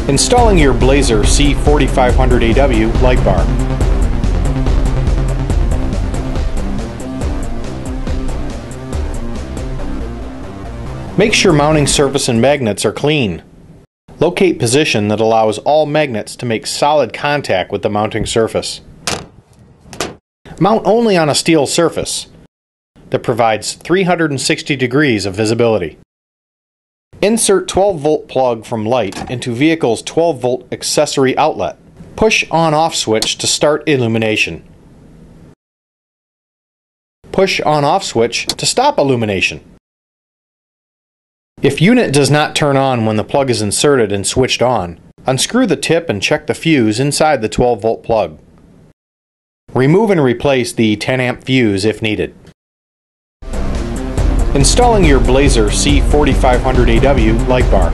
Installing your Blazer C4500AW light bar. Make sure mounting surface and magnets are clean. Locate position that allows all magnets to make solid contact with the mounting surface. Mount only on a steel surface that provides 360 degrees of visibility. Insert 12-volt plug from light into vehicle's 12-volt accessory outlet. Push on-off switch to start illumination. Push on-off switch to stop illumination. If unit does not turn on when the plug is inserted and switched on, unscrew the tip and check the fuse inside the 12-volt plug. Remove and replace the 10-amp fuse if needed. Installing your Blazer C4500AW light bar.